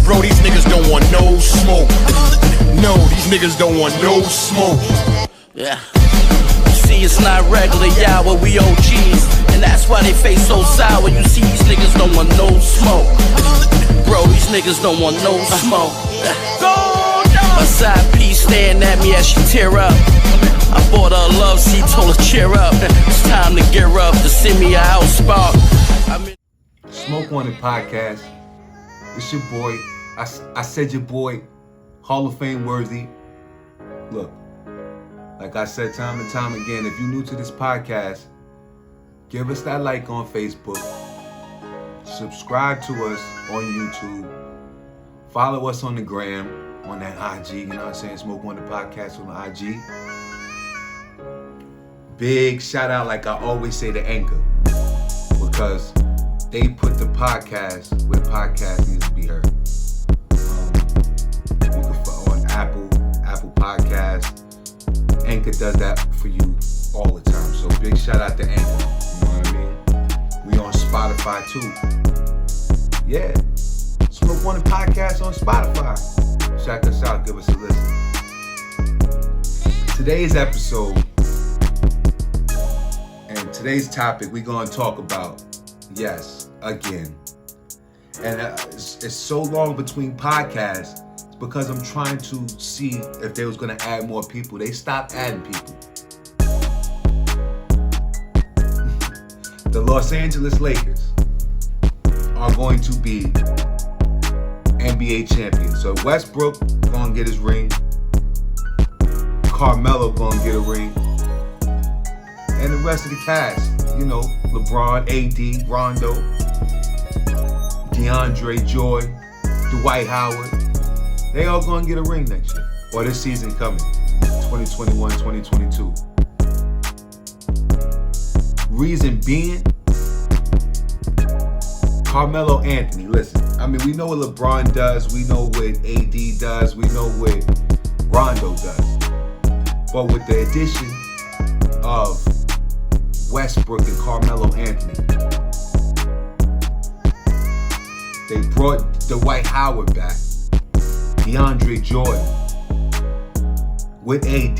Bro, these niggas don't want no smoke. No, these niggas don't want no smoke. Yeah. See, it's not regular, y'all, but we OGs. And that's why they face so sour. You see, these niggas don't want no smoke. Bro, these niggas don't want no smoke. My side piece staring at me as she tear up. I bought her a love seat, told her cheer up. It's time to gear up to send me a house spark. Smoke On It podcast. It's your boy. I said your boy, Hall of Fame worthy. Look, like I said time and time again, if you're new to this podcast, give us that like on Facebook. Subscribe to us on YouTube. Follow us on the gram, on that IG, you know what I'm saying? Smoke On The podcast on the IG. Big shout out, like I always say, to Anchor, because they put the podcast where podcast needs to be heard. You can follow on Apple Podcasts. Anchor does that for you all the time. So big shout out to Anchor. You know what I mean? We on Spotify too. Yeah. Smoke On The podcast on Spotify. Check us out. Give us a listen. Today's episode and today's topic, we're going to talk about, yes, again. And it's so long between podcasts. It's because I'm trying to see if they was going to add more people. They stopped adding people. The Los Angeles Lakers are going to be NBA champions. So Westbrook going to get his ring. Carmelo going to get a ring. And the rest of the cast, you know, LeBron, AD, Rondo, DeAndre Joy, Dwight Howard, they all gonna get a ring next year. Or this season coming, 2021, 2022. Reason being, Carmelo Anthony, listen, I mean, we know what LeBron does, we know what AD does, we know what Rondo does. But with the addition of Westbrook and Carmelo Anthony, they brought Dwight Howard back, DeAndre Jordan, with AD.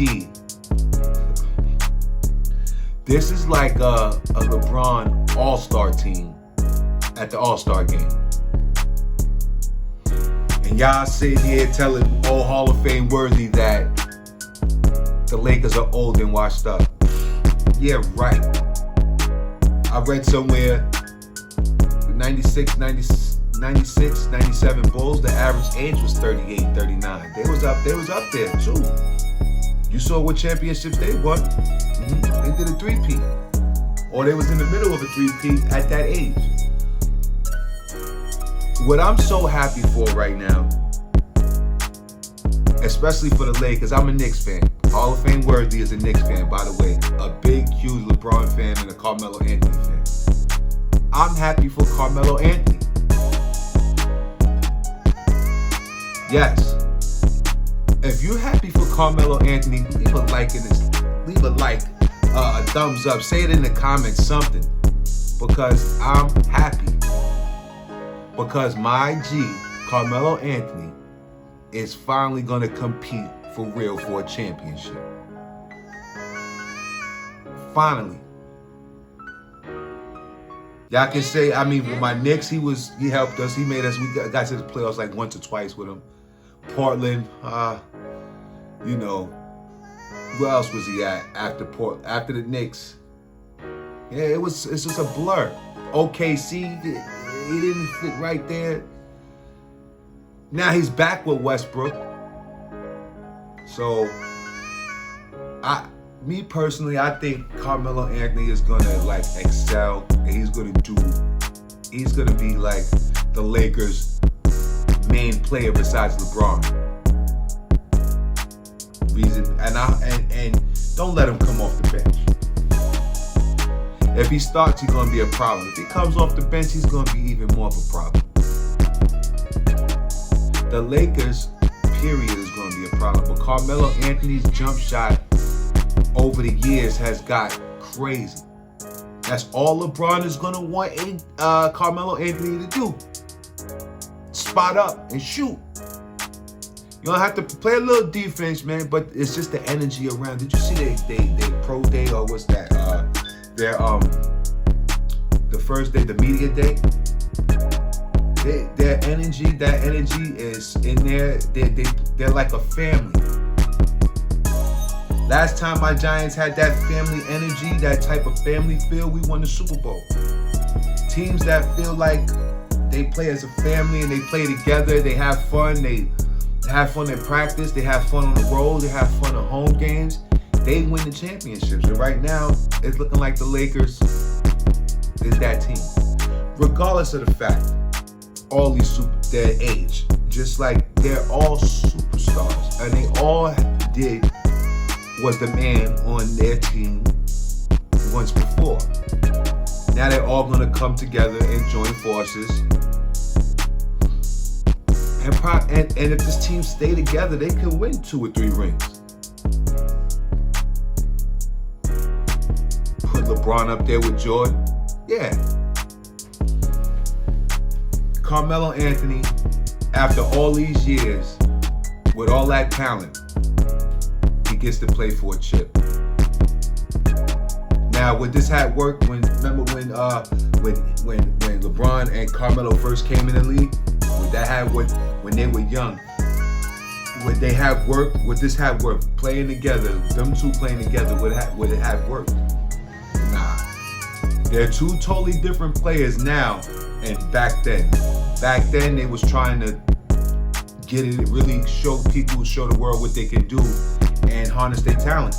This is like a LeBron All-Star team at the All-Star game. And y'all sitting here telling old Hall of Fame worthy that the Lakers are old and washed up. Yeah, right. I read somewhere, 96, 97 Bulls, the average age was 38, 39. They was up there too. You saw what championships they won. They did a three-peat. Or they was in the middle of a three-peat at that age. What I'm so happy for right now, especially for the Lakers, I'm a Knicks fan. Hall of Fame worthy is a Knicks fan, by the way. A big, huge LeBron fan and a Carmelo Anthony fan. I'm happy for Carmelo Anthony. Yes. If you're happy for Carmelo Anthony, leave a like in this. Leave a like, a thumbs up. Say it in the comments, something. Because I'm happy. Because my G, Carmelo Anthony, is finally going to compete for real for a championship. Finally. Y'all can say, I mean, with my Knicks, he helped us. He made us, we got to the playoffs like once or twice with him. Portland, you know, where else was he at after the Knicks? Yeah, it's just a blur. OKC, he didn't fit right there. Now he's back with Westbrook. So, me personally, I think Carmelo Anthony is gonna like excel, and he's gonna be like the Lakers' main player besides LeBron. And don't let him come off the bench. If he starts, he's gonna be a problem. If he comes off the bench, he's gonna be even more of a problem. The Lakers, period, is gonna be a problem. But Carmelo Anthony's jump shot over the years has got crazy. That's all LeBron is gonna want Carmelo Anthony to do. spot up and shoot. You don't have to play a little defense, man, but it's just the energy around. Did you see they pro day, or what's that? The first day, the media day. That energy is in there. They're like a family. Last time my Giants had that family energy, that type of family feel, we won the Super Bowl. Teams that feel like they play as a family and they play together, they have fun, they have fun in practice, they have fun on the road, they have fun at home games, they win the championships. And right now, it's looking like the Lakers is that team. Regardless of the fact, all these their age, just like they're all superstars, and they all did what the man on their team once before. Now they're all gonna come together and join forces. And if this team stay together, they can win 2 or 3 rings. Put LeBron up there with Jordan. Yeah. Carmelo Anthony, after all these years, with all that talent, he gets to play for a chip. Now, would this hat work remember when LeBron and Carmelo first came in the league? Would that have worked when they were young? Would they have worked? Would this have worked? Playing together, them two playing together, would it have worked? Nah. They're 2 totally different players now and back then. Back then, they was trying to get it, really show the world what they can do and harness their talent.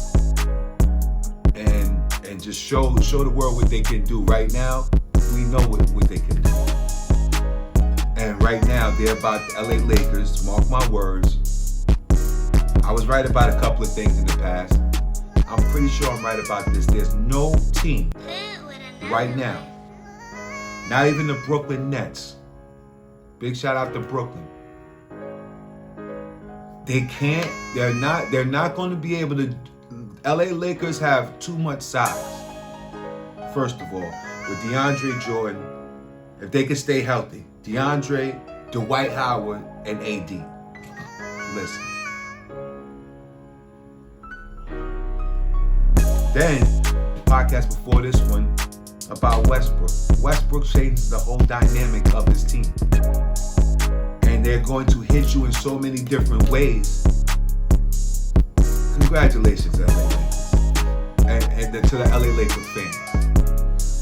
And just show the world what they can do. Right now, we know what they can do. And right now, they're about the LA Lakers, mark my words. I was right about a couple of things in the past. I'm pretty sure I'm right about this. There's no team right now, not even the Brooklyn Nets. Big shout out to Brooklyn. They're not going to be able to. LA Lakers have too much size. First of all, with DeAndre Jordan, if they can stay healthy, DeAndre, Dwight Howard, and AD. Listen. Then, the podcast before this one about Westbrook. Westbrook changes the whole dynamic of this team. And they're going to hit you in so many different ways. Congratulations, LA Lakers. And to the LA Lakers fans.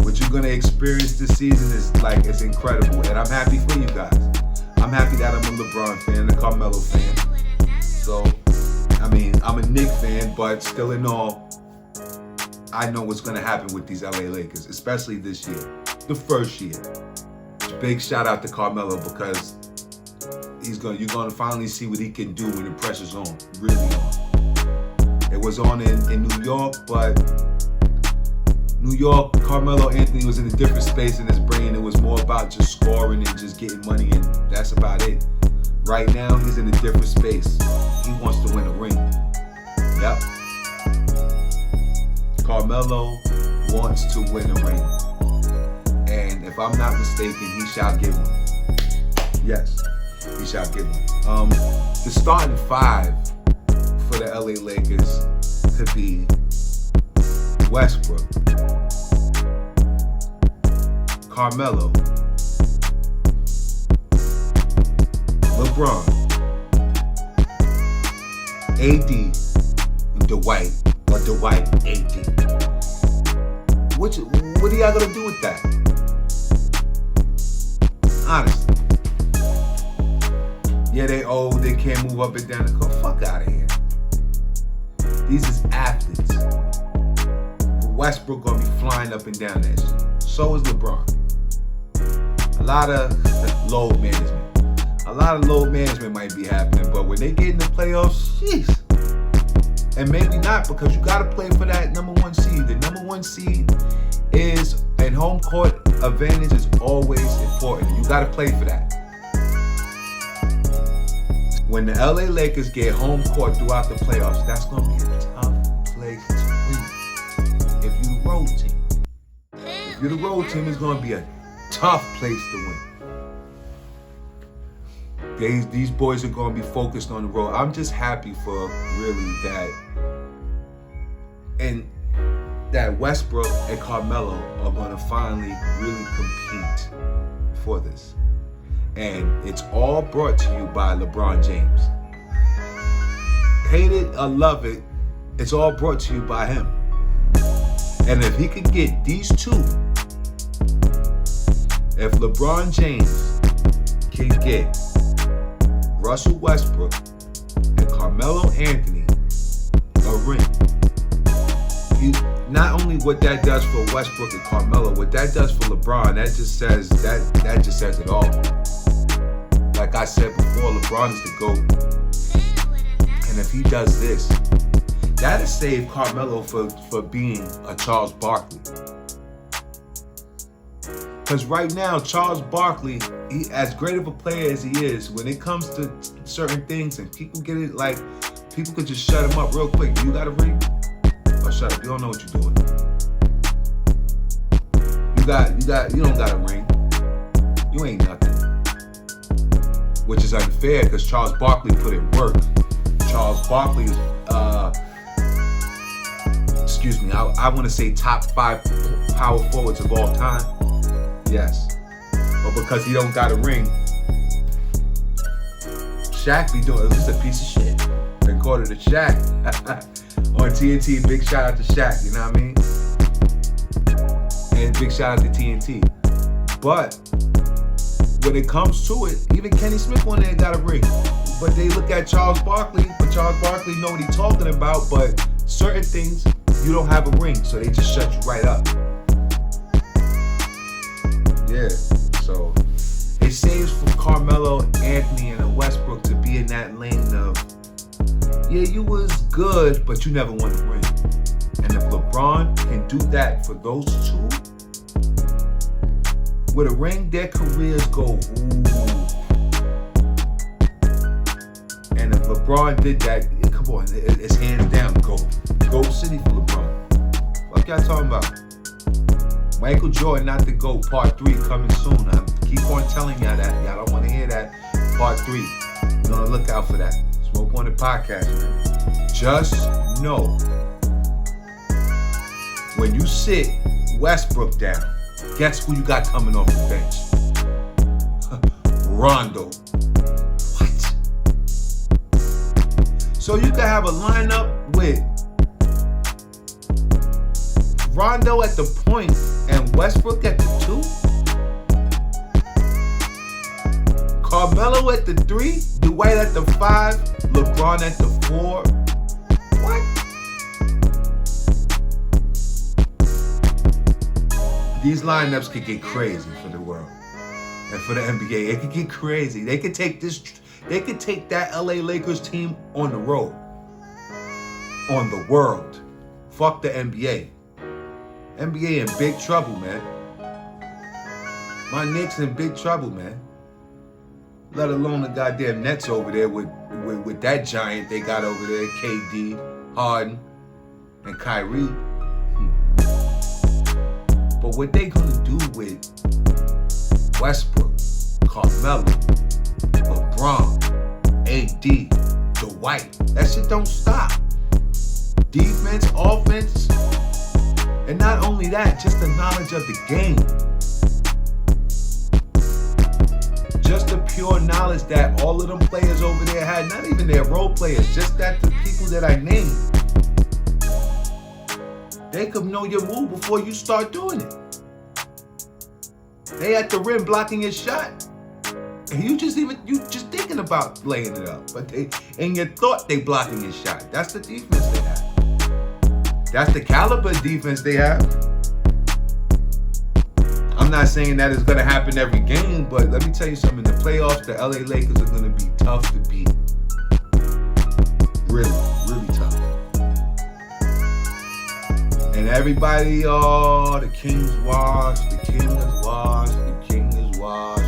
What you're going to experience this season is incredible. And I'm happy for you guys. I'm happy that I'm a LeBron fan, a Carmelo fan. So, I mean, I'm a Knicks fan, but still in all, I know what's going to happen with these LA Lakers, especially this year, the first year. Big shout out to Carmelo because you're going to finally see what he can do when the pressure's on, really on. It was on in New York, but New York, Carmelo Anthony was in a different space in his brain. It was more about just scoring and just getting money, and that's about it. Right now, he's in a different space. He wants to win a ring. Yep. Carmelo wants to win a ring. And if I'm not mistaken, he shall get one. Yes, he shall get one. The starting 5 for the LA Lakers could be Westbrook, Carmelo, LeBron, AD, Dwight, or Dwight, AD. What are y'all gonna do with that? Honestly. Yeah, they old, they can't move up and down the court. Fuck out of here. These is athletes. Westbrook gonna be flying up and down that shit. So is LeBron. A lot of load management. A lot of load management might be happening, but when they get in the playoffs, jeez. And maybe not, because you gotta play for that number 1 seed. The number 1 seed is, and home court advantage is always important. You gotta play for that. When the LA Lakers get home court throughout the playoffs, that's gonna be a tough place to win. If you're the road team. If you're the road team, it's gonna be a tough place to win. These boys are going to be focused on the road. I'm just happy for really that Westbrook and Carmelo are going to finally really compete for this. And it's all brought to you by LeBron James. Hate it or love it, it's all brought to you by him. And if he could get these two, if LeBron James can get Russell Westbrook and Carmelo Anthony a ring, not only what that does for Westbrook and Carmelo, what that does for LeBron, that just says it all. Like I said before, LeBron is the GOAT. And if he does this, that'll save Carmelo for being a Charles Barkley. Because right now, Charles Barkley, he, as great of a player as he is, when it comes to certain things and people get it, like, people could just shut him up real quick. You got a ring? Oh, shut up. You don't know what you're doing. You don't got a ring. You ain't nothing. Which is unfair because Charles Barkley put in work. Charles Barkley is, I want to say top 5 power forwards of all time. Yes. But because he don't got a ring, Shaq be doing this is a piece of shit. According to Shaq. On TNT, big shout out to Shaq, you know what I mean? And big shout out to TNT. But when it comes to it, even Kenny Smith on there got a ring. But they look at Charles Barkley, but Charles Barkley know what he's talking about, but certain things, you don't have a ring, so they just shut you right up. Yeah, so it saves for Carmelo, Anthony, and Westbrook to be in that lane of, yeah, you was good, but you never won a ring. And if LeBron can do that for those two, with a ring, their careers go, ooh. And if LeBron did that, come on, it's hands down, go city for LeBron. What y'all talking about? Michael Jordan, not the GOAT, part 3 coming soon. I keep on telling y'all that. Y'all don't want to hear that. Part 3. You're going to look out for that. Smoke on the podcast, man. Just know, when you sit Westbrook down, guess who you got coming off the bench? Rondo. What? So you can have a lineup with Rondo at the point and Westbrook at the 2. Carmelo at the 3, Dwight at the 5, LeBron at the 4. What? These lineups could get crazy for the world and for the NBA. It could get crazy. They could take that LA Lakers team on the road, on the world. Fuck the NBA. NBA in big trouble, man. My Knicks in big trouble, man. Let alone the goddamn Nets over there with that giant they got over there, KD, Harden, and Kyrie. But what they gonna do with Westbrook, Carmelo, LeBron, AD, Dwight? That shit don't stop. Defense, offense, and not only that, just the knowledge of the game. Just the pure knowledge that all of them players over there had, not even their role players, just that the people that I named. They could know your move before you start doing it. They at the rim blocking your shot. And you just thinking about laying it up. But they in your thought they blocking your shot. That's the defense they have. That's the caliber defense they have. I'm not saying that it's gonna happen every game, but let me tell you something. In the playoffs, the LA Lakers are gonna be tough to beat. Really, really tough. And everybody, the King's washed, the King is washed, the King is washed.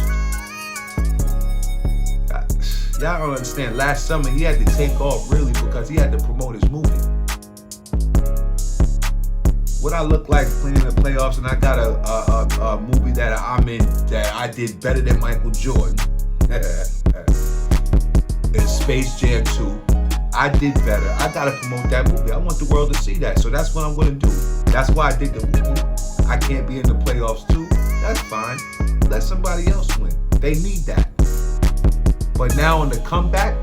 Y'all don't understand. Last summer, he had to take off really because he had to promote his movie. What I look like playing in the playoffs, and I got a movie that I'm in that I did better than Michael Jordan. Space Jam 2. I did better. I gotta promote that movie. I want the world to see that. So that's what I'm gonna do. That's why I did the movie. I can't be in the playoffs too. That's fine. Let somebody else win. They need that. But now on the comeback,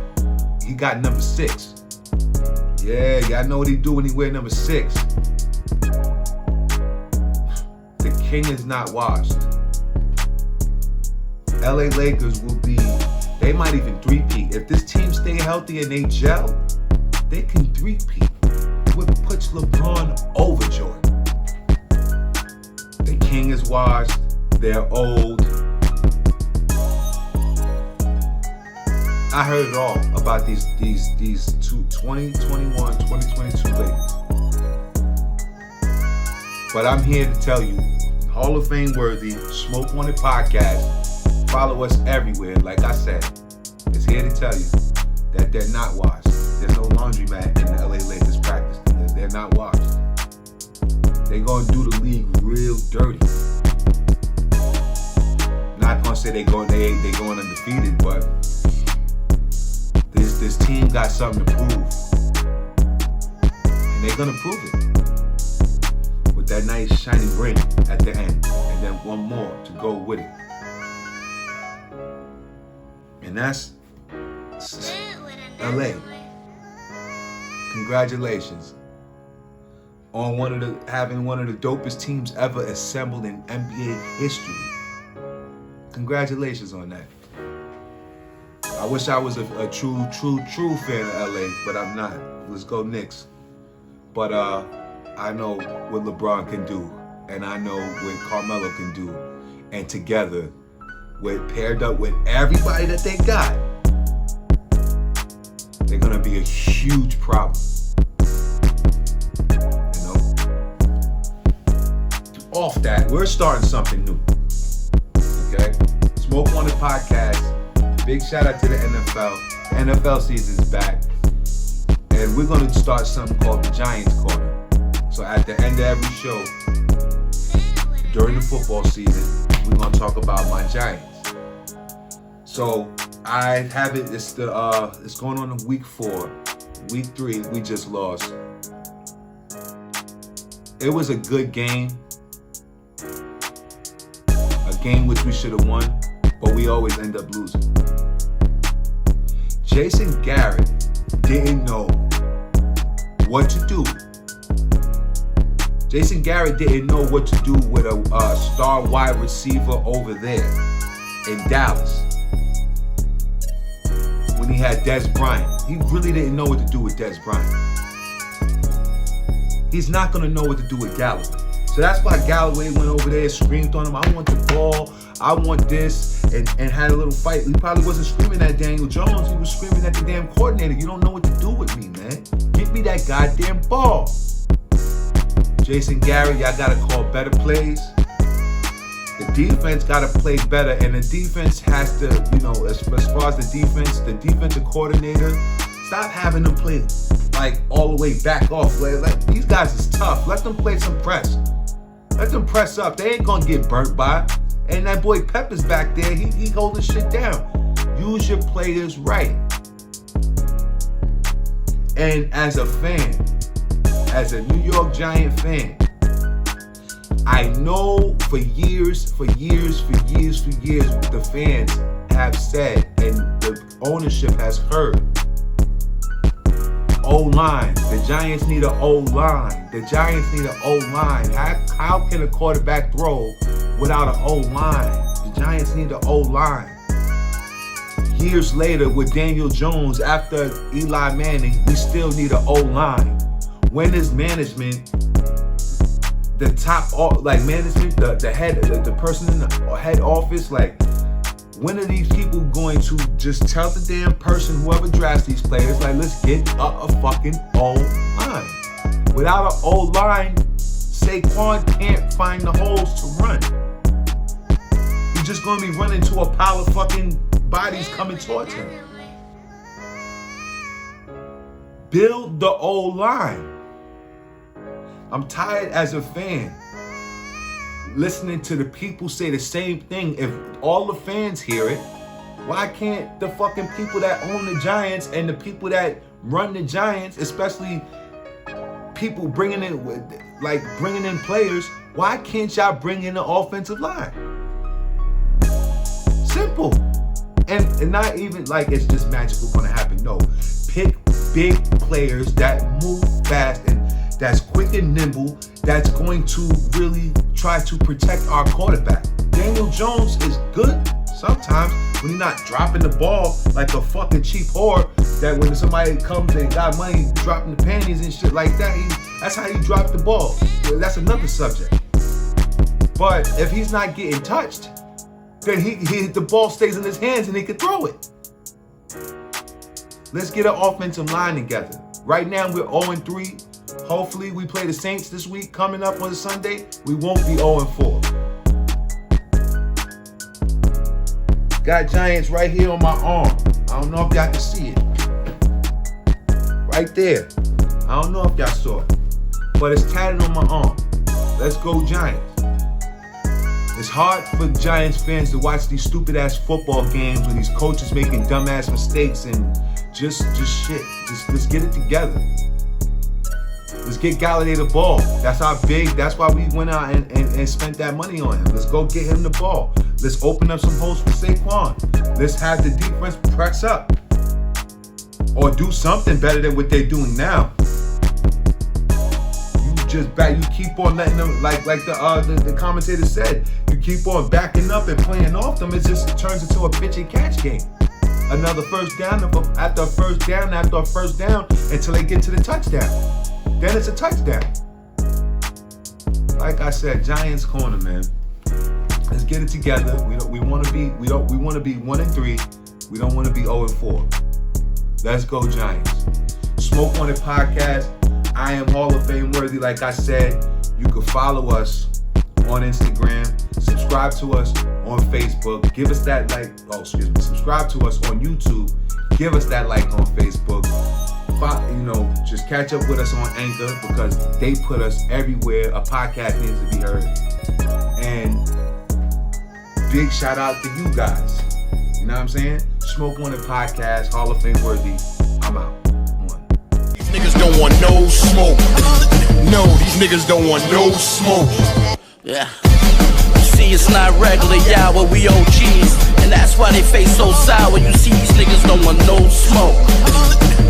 he got number 6. Yeah, y'all know what he do when he wear number 6. The king is not washed. LA Lakers will be, they might even three-peat. If this team stay healthy and they gel, they can three-peat, which puts LeBron over Jordan. The king is washed. They're old. I heard it all about these 2021, 2022 Lakers. But I'm here to tell you, Hall of Fame worthy, Smoke On It podcast. Follow us everywhere. Like I said, it's here to tell you that they're not washed. There's no laundromat in the LA Lakers practice. They're not washed. They're gonna do the league real dirty. Not gonna say they going undefeated, but this team got something to prove, and they're gonna prove it with that nice shiny ring at the end, and then one more to go with it. And that's LA. Congratulations on having one of the dopest teams ever assembled in NBA history. Congratulations on that. I wish I was a true fan of LA, but I'm not. Let's go Knicks. But I know what LeBron can do, and I know what Carmelo can do, and together, paired up with everybody that they got, they're gonna be a huge problem. You know? Off that, we're starting something new. Okay? Smoke On It podcast. Big shout out to the NFL. The NFL season's back. And we're gonna start something called the Giants Corner. So at the end of every show, during the football season, we're gonna talk about my Giants. So I have it. It's going on in week 4. Week 3, we just lost. It was a good game. A game which we should have won, but we always end up losing. Jason Garrett didn't know what to do. Jason Garrett didn't know what to do with a star wide receiver over there in Dallas. When he had Des Bryant. He really didn't know what to do with Des Bryant. He's not going to know what to do with Galloway. So that's why Galloway went over there, screamed on him, I want the ball, I want this, and had a little fight. He probably wasn't screaming at Daniel Jones. He was screaming at the damn coordinator. You don't know what to do with me, man. Give me that goddamn ball. Jason Garrett, y'all got to call better plays. The defense got to play better, and the defense has to, as far as the defensive coordinator, stop having them play like all the way back off. Like, these guys is tough. Let them play some press. Let them press up. They ain't gonna get burnt by. And that boy Pepper's back there. He holding shit down. Use your players right. And as a fan, as a New York Giant fan, I know for years, the fans have said, and the ownership has heard, O-line. The Giants need an O-line. The Giants need an O-line. How can a quarterback throw without an O-line? The Giants need an O-line. Years later, with Daniel Jones, after Eli Manning, we still need an O-line. When is management, the top, management, the head, the person in the head office, when are these people going to just tell the damn person, whoever drafts these players, let's get a fucking O-line. Without an O-line, Saquon can't find the holes to run. He's just going to be running to a pile of fucking bodies coming towards him. Build the O-line. I'm tired as a fan listening to the people say the same thing. If all the fans hear it, Why can't the fucking people that own the Giants and the people that run the Giants, especially people bringing in players, why can't y'all bring in the offensive line? Simple. And not even like it's just magical gonna happen. No. Pick big players that move fast and that's quick and nimble, that's going to really try to protect our quarterback. Daniel Jones is good sometimes when he's not dropping the ball like a fucking cheap whore, that when somebody comes and got money dropping the panties and shit like that, that's how he dropped the ball. That's another subject. But if he's not getting touched, then the ball stays in his hands and he can throw it. Let's get an offensive line together. Right now we're 0-3. Hopefully we play the Saints this week coming up on Sunday. We won't be 0-4. Got Giants right here on my arm. I don't know if y'all can see it. Right there. I don't know if y'all saw it. But it's tatted on my arm. Let's go Giants. It's hard for Giants fans to watch these stupid ass football games with these coaches making dumbass mistakes and just shit. Let's get it together. Let's get Galladay the ball. That's our big. That's why we went out and spent that money on him. Let's go get him the ball. Let's open up some holes for Saquon. Let's have the defense press up or do something better than what they're doing now. You keep on letting them, like the commentator said, you keep on backing up and playing off them. It just turns into a pitch and catch game. Another first down after a first down until they get to the touchdown. Then it's a touchdown. Like I said, Giants corner, man. Let's get it together. We want to be 1-3. We don't want to be 0-4. Let's go Giants. Smoke on It podcast. I am Hall of Fame worthy. Like I said, you can follow us on Instagram. Subscribe to us on Facebook. Give us that like. Subscribe to us on YouTube. Give us that like on Facebook. Just catch up with us on Anchor because they put us everywhere a podcast needs to be heard. And big shout out to you guys. You know what I'm saying? Smoke on It podcast, Hall of Fame worthy. I'm out. These niggas don't want no smoke. No, these niggas don't want no smoke. Yeah. See, it's not regular, y'all, but we OGs. And that's why they face so sour. You see, these niggas don't want no smoke.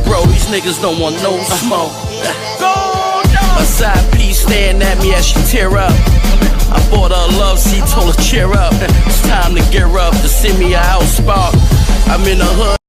Bro, these niggas don't want no smoke. My side piece staring at me as she tear up. I bought her a love seat, told her cheer up. It's time to gear up to send me a house spark. I'm in the hood.